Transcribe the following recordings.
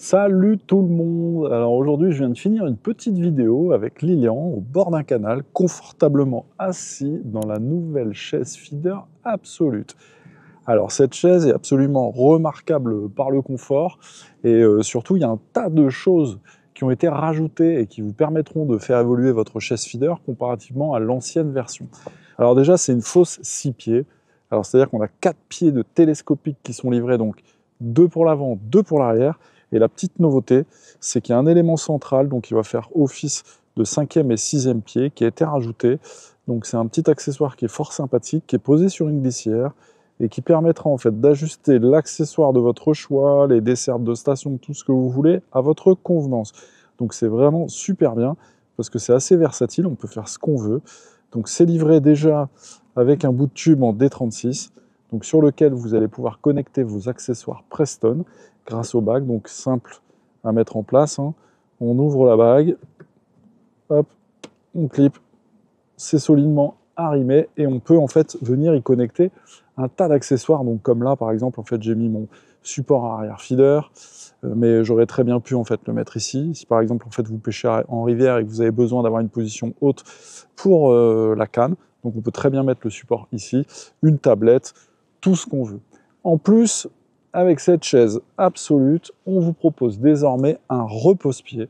Salut tout le monde! Alors aujourd'hui, je viens de finir une petite vidéo avec Lilian au bord d'un canal, confortablement assis dans la nouvelle chaise feeder Absolute. Alors cette chaise est absolument remarquable par le confort et surtout il y a un tas de choses qui ont été rajoutées et qui vous permettront de faire évoluer votre chaise feeder comparativement à l'ancienne version. Alors déjà, c'est une fausse 6 pieds. Alors c'est-à-dire qu'on a 4 pieds de télescopiques qui sont livrés, donc 2 pour l'avant, 2 pour l'arrière. Et la petite nouveauté, c'est qu'il y a un élément central, donc qui va faire office de 5e et 6e pied, qui a été rajouté. Donc c'est un petit accessoire qui est fort sympathique, qui est posé sur une glissière et qui permettra en fait d'ajuster l'accessoire de votre choix, les dessertes de station, tout ce que vous voulez, à votre convenance. Donc c'est vraiment super bien, parce que c'est assez versatile, on peut faire ce qu'on veut. Donc c'est livré déjà avec un bout de tube en D36, donc sur lequel vous allez pouvoir connecter vos accessoires Preston grâce au bague, donc simple à mettre en place, hein. On ouvre la bague, hop, on clip, c'est solidement arrimé et on peut en fait venir y connecter un tas d'accessoires. Donc comme là par exemple, en fait j'ai mis mon support arrière feeder, mais j'aurais très bien pu en fait le mettre ici. Si par exemple en fait vous pêchez en rivière et que vous avez besoin d'avoir une position haute pour la canne, donc on peut très bien mettre le support ici, une tablette, tout ce qu'on veut. En plus, avec cette chaise Absolute, on vous propose désormais un repose-pied,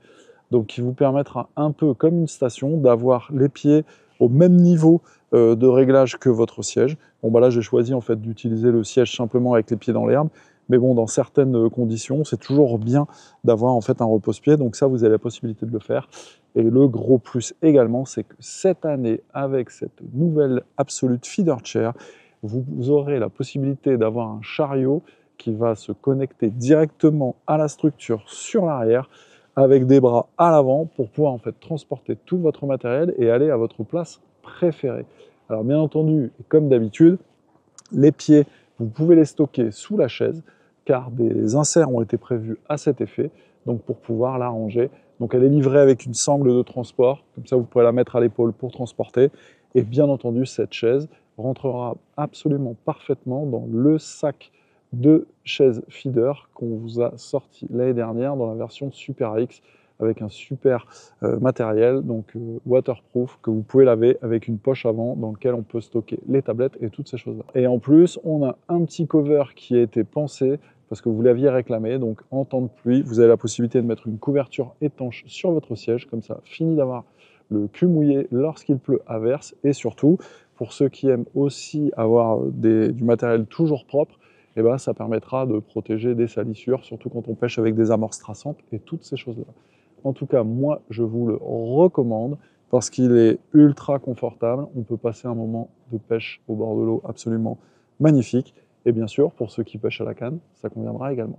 donc qui vous permettra un peu comme une station d'avoir les pieds au même niveau de réglage que votre siège. Bon bah là j'ai choisi en fait d'utiliser le siège simplement avec les pieds dans l'herbe, mais bon dans certaines conditions c'est toujours bien d'avoir en fait un repose-pied, donc ça vous avez la possibilité de le faire. Et le gros plus également, c'est que cette année avec cette nouvelle Absolute Feeder Chair, vous aurez la possibilité d'avoir un chariot qui va se connecter directement à la structure sur l'arrière avec des bras à l'avant pour pouvoir en fait transporter tout votre matériel et aller à votre place préférée. Alors bien entendu, comme d'habitude, les pieds, vous pouvez les stocker sous la chaise car des inserts ont été prévus à cet effet, donc pour pouvoir la ranger. Donc elle est livrée avec une sangle de transport, comme ça vous pourrez la mettre à l'épaule pour transporter. Et bien entendu, cette chaise rentrera absolument parfaitement dans le sac de chaise feeder qu'on vous a sorti l'année dernière dans la version Super X avec un super matériel, donc waterproof, que vous pouvez laver avec une poche avant dans lequel on peut stocker les tablettes et toutes ces choses-là. Et en plus, on a un petit cover qui a été pensé parce que vous l'aviez réclamé, donc en temps de pluie, vous avez la possibilité de mettre une couverture étanche sur votre siège, comme ça, fini d'avoir le cul mouillé lorsqu'il pleut à verse, et surtout, pour ceux qui aiment aussi avoir du matériel toujours propre, et ben, ça permettra de protéger des salissures, surtout quand on pêche avec des amorces traçantes et toutes ces choses-là. En tout cas, moi, je vous le recommande parce qu'il est ultra confortable. On peut passer un moment de pêche au bord de l'eau absolument magnifique. Et bien sûr, pour ceux qui pêchent à la canne, ça conviendra également.